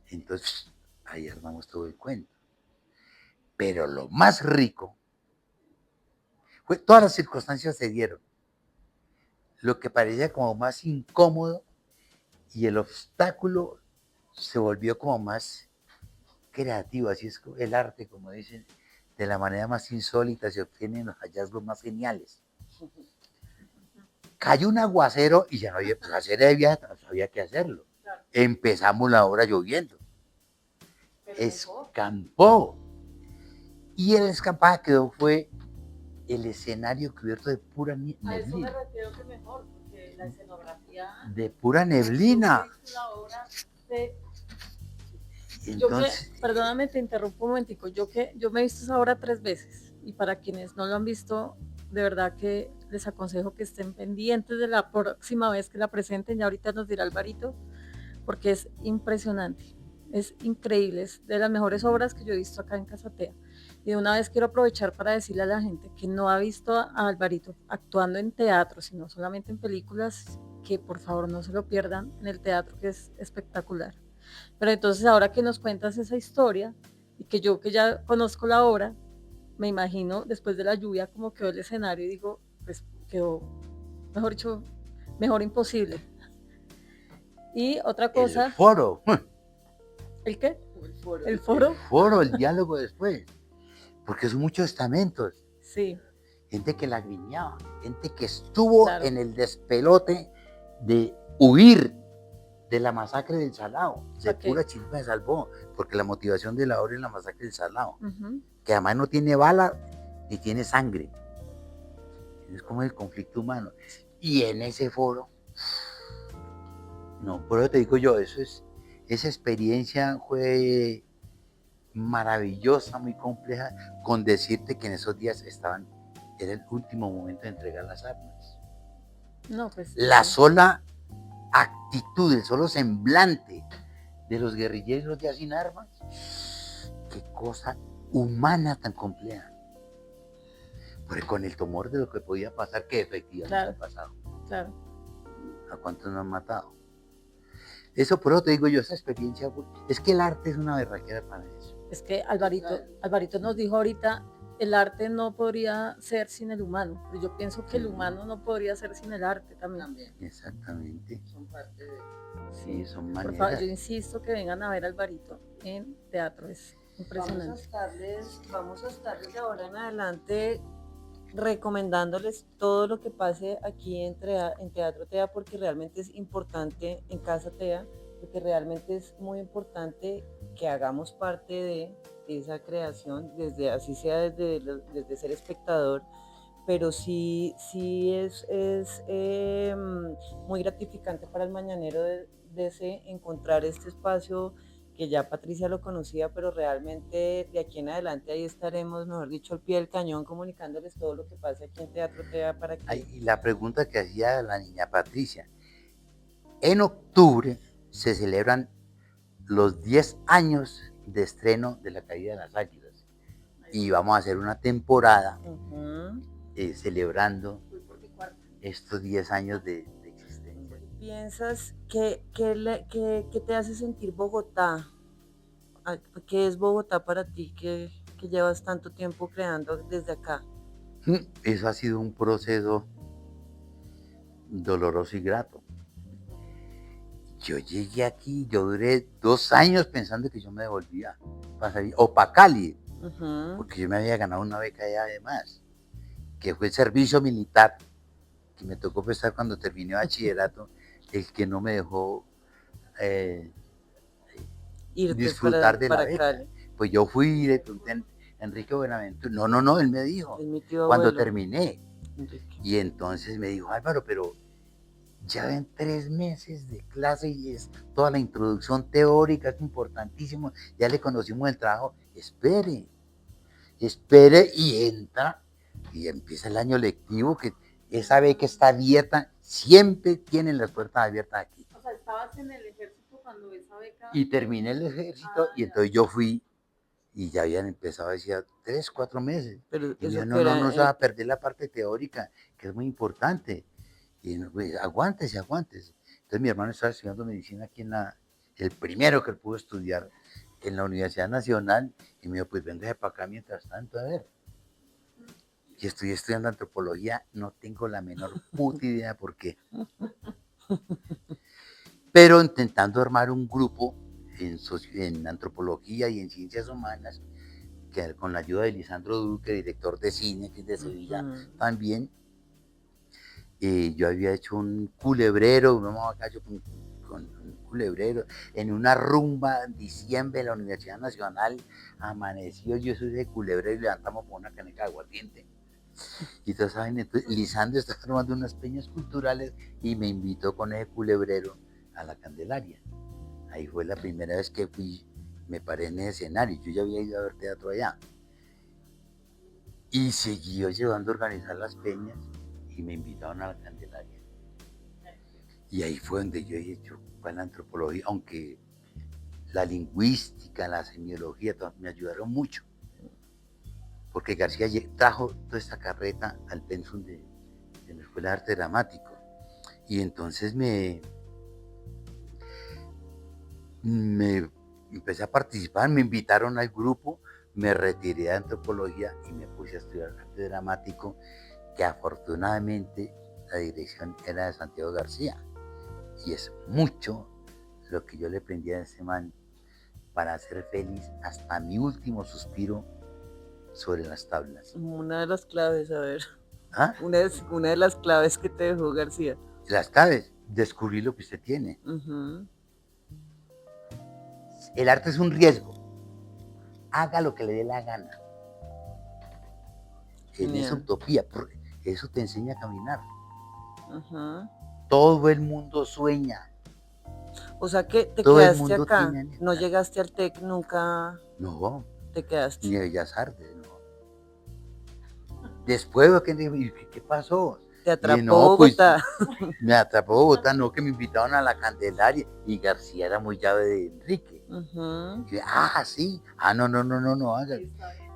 entonces ahí armamos todo el cuento. Pero lo más rico fue, todas las circunstancias se dieron. Lo que parecía como más incómodo y el obstáculo se volvió como más creativo. Así es el arte, como dicen, de la manera más insólita se obtienen los hallazgos más geniales. Cayó un aguacero y ya no había, pues hacer de viaje, no sabía qué hacerlo. Claro. Empezamos la obra lloviendo. Escampó. Y el escampado quedó fue el escenario cubierto de pura neblina. A eso me refiero que mejor, porque la escenografía... De pura neblina. Entonces, perdóname, te interrumpo un momentico. Yo me he visto esa obra 3 veces y para quienes no lo han visto, de verdad que les aconsejo que estén pendientes de la próxima vez que la presenten. Ya ahorita nos dirá Alvarito, porque es impresionante, es increíble, es de las mejores obras que yo he visto acá en Casatea. Y de una vez quiero aprovechar para decirle a la gente que no ha visto a Alvarito actuando en teatro, sino solamente en películas, que por favor no se lo pierdan en el teatro, que es espectacular. Pero entonces ahora que nos cuentas esa historia y que yo que ya conozco la obra, me imagino después de la lluvia como quedó el escenario y digo, pues quedó, mejor dicho, mejor imposible. Y otra cosa... El foro. ¿El qué? El foro. El foro. El foro, el diálogo después. Porque son muchos estamentos. Sí. Gente que lagrimeaba, gente que estuvo en el despelote de huir de la masacre del Salao. De pura chispa se salvó, porque la motivación de la obra es la masacre del Salao. Que además no tiene bala ni tiene sangre. Es como el conflicto humano. Y en ese foro, no, por eso te digo yo, esa experiencia fue maravillosa, muy compleja, con decirte que en esos días era el último momento de entregar las armas. No, pues, la sola actitud, el solo semblante de los guerrilleros ya sin armas, qué cosa humana tan compleja. Porque con el temor de lo que podía pasar, que efectivamente ha pasado. Claro. ¿A cuántos nos han matado? Eso por eso te digo yo, esa experiencia, es que el arte es una berraquera para eso. Es que Alvarito nos dijo ahorita, el arte no podría ser sin el humano, pero yo pienso que el humano no podría ser sin el arte también. Exactamente. Son parte de... Sí, son Por favor, maneras. yo insisto que vengan a ver a Alvarito en teatro, es impresionante. Vamos a estarles de ahora en adelante recomendándoles todo lo que pase aquí en Teatro TEA, porque realmente es importante, en Casa TEA, porque realmente es muy importante que hagamos parte de esa creación, desde así sea desde ser espectador, pero sí es muy gratificante para el mañanero de ese encontrar este espacio que ya Patricia lo conocía, pero realmente de aquí en adelante ahí estaremos, mejor dicho, al pie del cañón, comunicándoles todo lo que pasa aquí en Teatro TEA para que... Y la pregunta que hacía la niña Patricia, en octubre se celebran los 10 años de estreno de La Caída de las Águilas y vamos a hacer una temporada celebrando estos 10 años de existencia. ¿Piensas que te hace sentir Bogotá? ¿Qué es Bogotá para ti que llevas tanto tiempo creando desde acá? Eso ha sido un proceso doloroso y grato. Yo llegué aquí, yo duré 2 años pensando que yo me devolvía o para Cali, porque yo me había ganado una beca allá además, que fue el servicio militar, que me tocó prestar cuando terminé bachillerato, el que no me dejó disfrutar de la beca. Cali. Pues yo fui y le pregunté a Enrique Buenaventura, no, él me dijo, cuando terminé, Enrique. Y entonces me dijo, Álvaro, pero ya ven 3 meses de clase y es toda la introducción teórica, es importantísimo, ya le conocimos el trabajo, espere y entra y empieza el año lectivo, que esa beca está abierta, siempre tienen las puertas abiertas aquí. O sea, estabas en el ejército cuando esa beca... Y terminé el ejército y entonces yo fui y ya habían empezado, decía, 3, 4 meses. Pero y me dijo, no se va a perder la parte teórica, que es muy importante. Y pues, aguántese. Entonces mi hermano estaba estudiando medicina aquí el primero que pudo estudiar en la Universidad Nacional, y me dijo, pues venga para acá mientras tanto, a ver. Y estoy estudiando antropología, no tengo la menor puta idea por qué. Pero intentando armar un grupo en antropología y en ciencias humanas, que con la ayuda de Lisandro Duque, director de cine, que es de Sevilla también. Yo había hecho un culebrero, con un culebrero, en una rumba en diciembre en la Universidad Nacional, amaneció, yo soy de culebrero y levantamos por una caneca de aguardiente. Y ustedes saben, entonces, Lisandro está armando unas peñas culturales y me invitó con ese culebrero a la Candelaria. Ahí fue la primera vez que fui, me paré en el escenario, yo ya había ido a ver teatro allá. Y siguió llevando a organizar las peñas y me invitaron a la Candelaria. Y ahí fue donde yo dije, yo para la antropología, aunque la lingüística, la semiología, me ayudaron mucho. Porque García trajo toda esta carreta al pensum de la Escuela de Arte Dramático. Y entonces me empecé a participar, me invitaron al grupo, me retiré de antropología y me puse a estudiar arte dramático, que afortunadamente la dirección era de Santiago García. Y es mucho lo que yo le aprendí a ese man para ser feliz hasta mi último suspiro sobre las tablas. Una de las claves, a ver. ¿Ah? Una de las claves que te dejó García. Las claves, descubrir lo que usted tiene. El arte es un riesgo. Haga lo que le dé la gana. En esa utopía, eso te enseña a caminar. Todo el mundo sueña. O sea que te quedaste acá, no llegaste al TEC nunca. No. Te quedaste. Ni a Bellas Artes, no. Después, ¿qué pasó? Te atrapó Bogotá. Me atrapó Bogotá, no, que me invitaron a la Candelaria y García era muy llave de Enrique. Y, sí. No, haga.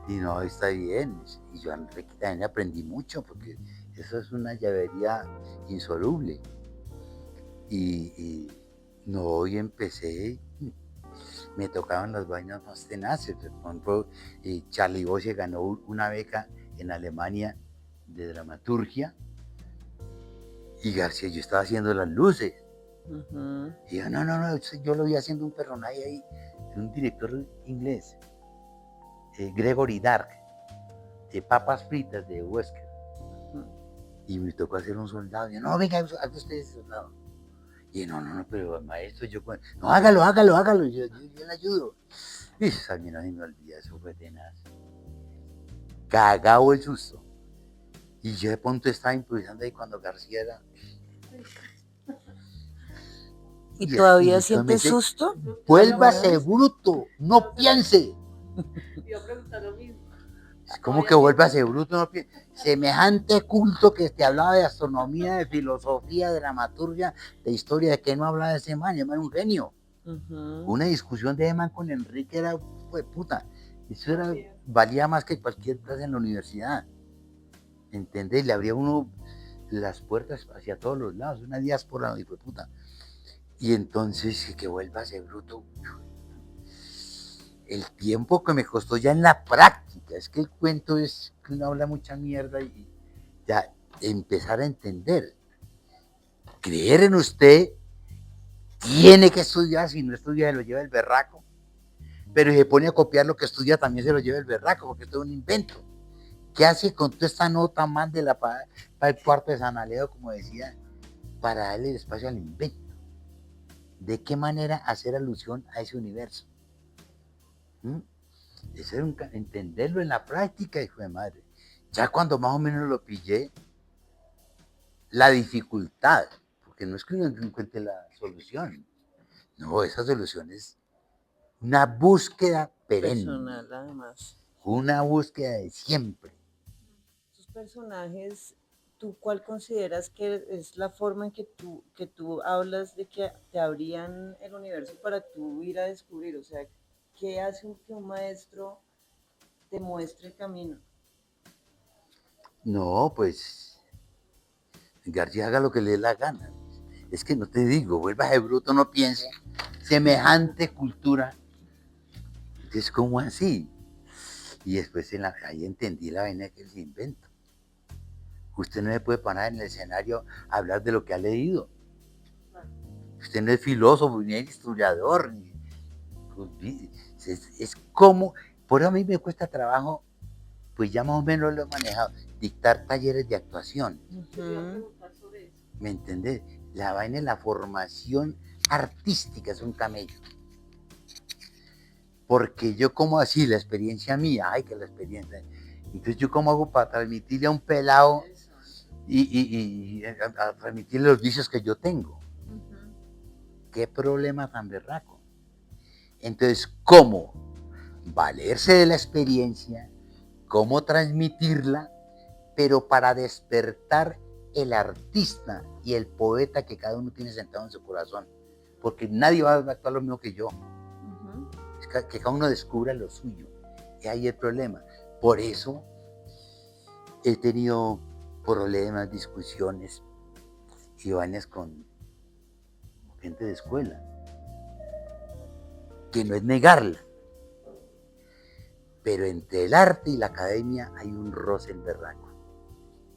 Y no, está bien. Y yo a Enrique también aprendí mucho, porque eso es una llavería insoluble. Y No, y empecé, me tocaban las vainas más tenaces. Por ejemplo, Charlie Bosse ganó una beca en Alemania de dramaturgia y García, yo estaba haciendo las luces. Y yo, no, yo lo vi haciendo un personaje ahí, de un director inglés, Gregory Dark, de papas fritas de Wesker. Y me tocó hacer un soldado. Y yo, no, venga, haga usted ese soldado. Y yo, no, pero maestro, no, hágalo, yo le ayudo. Y esa mí no se me olvida, eso fue tenaz. Cagado el susto. Y yo de pronto estaba improvisando ahí cuando García era... ¿Y todavía sientes susto? Vuélvase bruto, no piense. Iba a preguntar lo mismo. Es como que vuélvase bruto, no piense. Semejante culto que te hablaba de astronomía, de filosofía, de dramaturgia, de historia, de qué no hablaba de ese man era un genio. Una discusión de man con Enrique era, fue puta. Eso era, valía más que cualquier clase en la universidad. ¿Entendés? Le abría uno las puertas hacia todos los lados, una diáspora, hijo de puta. Y entonces, que vuelva a ser bruto. El tiempo que me costó ya en la práctica, es que el cuento es que uno habla mucha mierda y ya empezar a entender. Creer en usted, tiene que estudiar, si no estudia se lo lleva el berraco, pero si se pone a copiar lo que estudia también se lo lleva el berraco, porque esto es un invento. ¿Qué hace con toda esta nota más de para el cuarto de San Alejo, como decía, para darle espacio al invento? ¿De qué manera hacer alusión a ese universo? Eso era entenderlo en la práctica, hijo de madre. Ya cuando más o menos lo pillé, la dificultad, porque no es que uno encuentre la solución, no, esa solución es una búsqueda perenne. Personal, además. Una búsqueda de siempre. Tus personajes, ¿tú cuál consideras que es la forma en que tú hablas de que te abrían el universo para tú ir a descubrir? O sea, ¿qué hace que un maestro te muestre el camino? No, pues García haga lo que le dé la gana. Es que no te digo, vuelvas de bruto, no piense. Semejante cultura. Es como así. Y después ahí entendí la vaina que se invento. Usted no se puede parar en el escenario a hablar de lo que ha leído. Usted no es filósofo, ni es historiador. Es como, por eso a mí me cuesta trabajo, pues ya más o menos lo he manejado, dictar talleres de actuación. ¿Me entendés? La vaina de la formación artística es un camello. Porque yo como así, la experiencia mía, ay que la experiencia. Entonces yo cómo hago para transmitirle a un pelado y a transmitirle los vicios que yo tengo. Qué problema tan berraco. Entonces, ¿cómo valerse de la experiencia? ¿Cómo transmitirla? Pero para despertar el artista y el poeta que cada uno tiene sentado en su corazón. Porque nadie va a actuar lo mismo que yo. Es que cada uno descubra lo suyo. Y ahí el problema. Por eso he tenido problemas, discusiones y vainas con gente de escuela. Que no es negarla. Pero entre el arte y la academia hay un roce en berraco.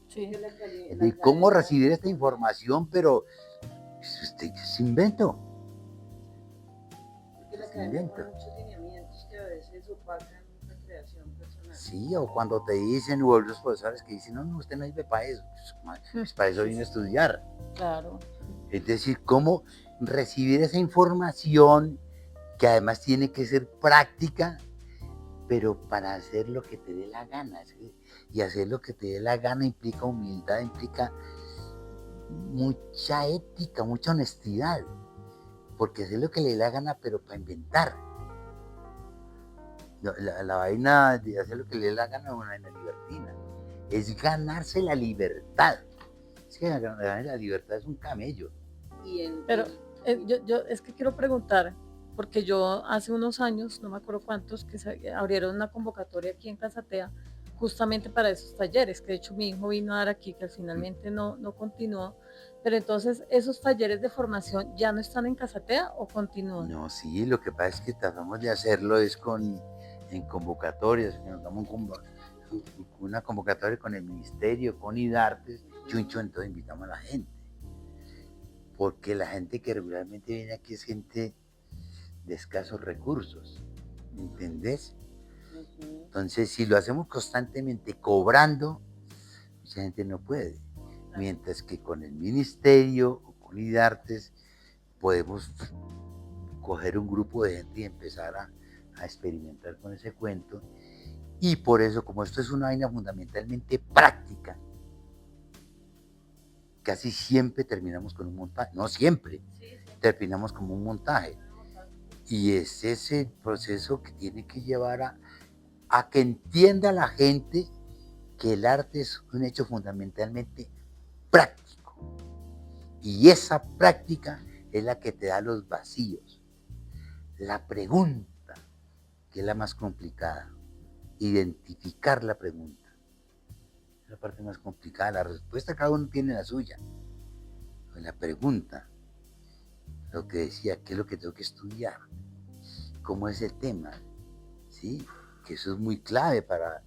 Sí. De cómo recibir esta información, pero es invento. Porque la academia tiene muchos lineamientos que a veces opacan la creación personal. Sí, o cuando te dicen, o los profesores que dicen, no, usted no sirve para eso. Pues para eso vine a estudiar. Claro. Es decir, cómo recibir esa información que además tiene que ser práctica, pero para hacer lo que te dé la gana. ¿Sí? Y hacer lo que te dé la gana implica humildad, implica mucha ética, mucha honestidad. Porque hacer lo que le dé la gana, pero para inventar. La vaina de hacer lo que le dé la gana es una vaina libertina. Es ganarse la libertad. Es que ganarse la libertad es un camello. Pero yo es que quiero preguntar, porque yo hace unos años, no me acuerdo cuántos, que abrieron una convocatoria aquí en Casatea justamente para esos talleres, que de hecho mi hijo vino a dar aquí, que finalmente no continuó. Pero entonces, ¿esos talleres de formación ya no están en Casatea o continúan? No, sí, lo que pasa es que tratamos de hacerlo es en convocatorias, que nos damos una convocatoria con el ministerio, con IDARTES, chuncho, entonces invitamos a la gente. Porque la gente que regularmente viene aquí es gente de escasos recursos, ¿entendés? Entonces, si lo hacemos constantemente cobrando, mucha gente no puede. Mientras que con el ministerio o con IDARTES podemos coger un grupo de gente y empezar a experimentar con ese cuento. Y por eso, como esto es una vaina fundamentalmente práctica, casi siempre terminamos con un montaje. No siempre, terminamos como un montaje. Y es ese proceso que tiene que llevar a que entienda la gente que el arte es un hecho fundamentalmente práctico. Y esa práctica es la que te da los vacíos. La pregunta, que es la más complicada, identificar la pregunta. Es la parte más complicada. La respuesta cada uno tiene la suya. La pregunta, lo que decía, ¿qué es lo que tengo que estudiar? ¿Cómo es el tema? ¿Sí? Que eso es muy clave para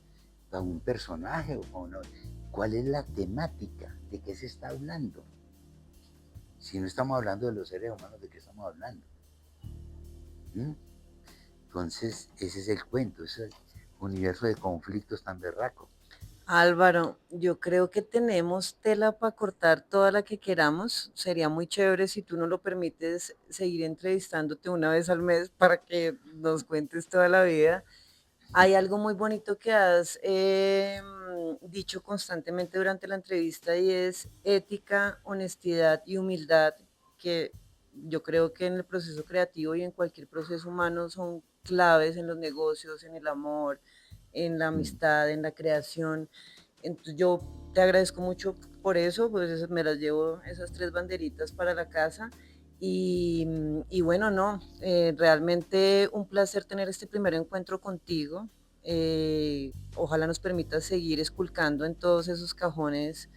un personaje. ¿Cuál es la temática? ¿De qué se está hablando? Si no estamos hablando de los seres humanos, ¿de qué estamos hablando? Entonces, ese es el cuento, ese universo de conflictos tan berraco. Álvaro, yo creo que tenemos tela para cortar toda la que queramos. Sería muy chévere si tú nos lo permites seguir entrevistándote una vez al mes para que nos cuentes toda la vida. Hay algo muy bonito que has dicho constantemente durante la entrevista y es ética, honestidad y humildad, que yo creo que en el proceso creativo y en cualquier proceso humano son claves en los negocios, en el amor, en la amistad, en la creación. Entonces yo te agradezco mucho por eso, pues me las llevo esas 3 banderitas para la casa. Y bueno, no, realmente un placer tener este primer encuentro contigo. Ojalá nos permita seguir esculcando en todos esos cajones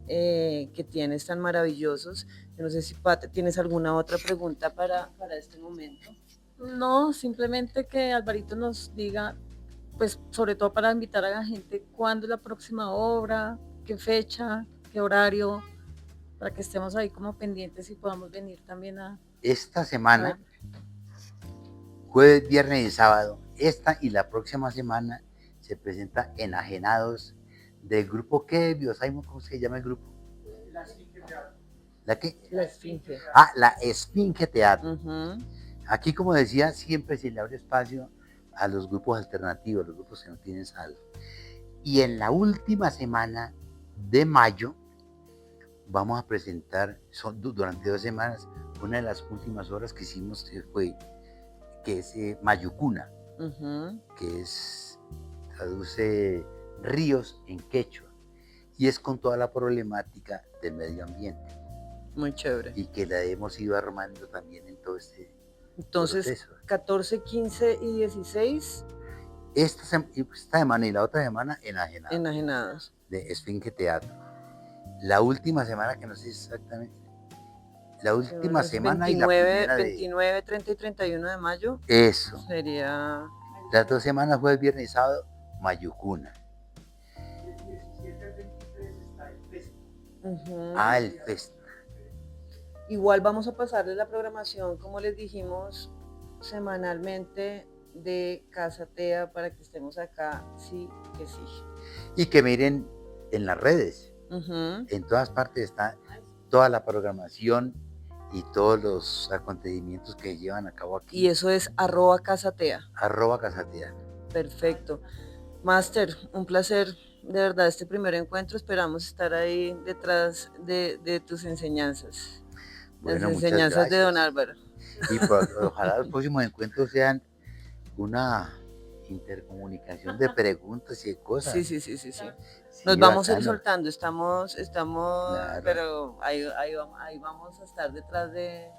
que tienes tan maravillosos. Yo no sé si Pat, tienes alguna otra pregunta para este momento. No, simplemente que Alvarito nos diga, pues sobre todo para invitar a la gente, cuándo es la próxima obra, qué fecha, qué horario, para que estemos ahí como pendientes y podamos venir también a... Esta semana, jueves, viernes y sábado, esta y la próxima semana se presenta Enajenados del grupo ¿qué? Biosaimo, ¿cómo se llama el grupo? La Esfinge Teatro. ¿La qué? La Esfinge. Ah, la Esfinge Teatro. Aquí, como decía, siempre se le abre espacio a los grupos alternativos, los grupos que no tienen sala. Y en la última semana de mayo vamos a presentar, durante 2 semanas, una de las últimas obras que hicimos que es Mayucuna, que traduce ríos en quechua, y es con toda la problemática del medio ambiente. Muy chévere. Y que la hemos ido armando también en todo este Entonces, proceso. 14, 15 y 16. Esta semana y la otra semana Enajenados. De Esfinge Teatro. La última semana, que no sé exactamente, la última semana 29, y la primera 29, 30 y 31 de mayo. Eso. Sería... Las 2 semanas, jueves, viernes y sábado, Mayucuna. El 17 al 23 está el festival. Ah, el festival. Igual vamos a pasarles la programación, como les dijimos, semanalmente de Casatea para que estemos acá, sí que sí. Y que miren en las redes. En todas partes está toda la programación y todos los acontecimientos que llevan a cabo aquí. Y eso es @Casatea. @Casatea. Perfecto. Máster, un placer, de verdad, este primer encuentro. Esperamos estar ahí detrás de tus enseñanzas. Bueno, las enseñanzas de don Álvaro. Y pues, ojalá los próximos encuentros sean una intercomunicación de preguntas y de cosas. Sí. Nos vamos a ir soltando, estamos, claro. Pero ahí vamos a estar detrás de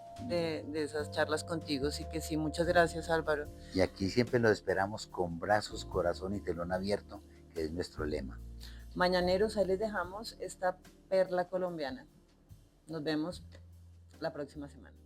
esas charlas contigo, así que sí, muchas gracias, Álvaro. Y aquí siempre los esperamos con brazos, corazón y telón abierto, que es nuestro lema. Mañaneros, ahí les dejamos esta perla colombiana. Nos vemos la próxima semana.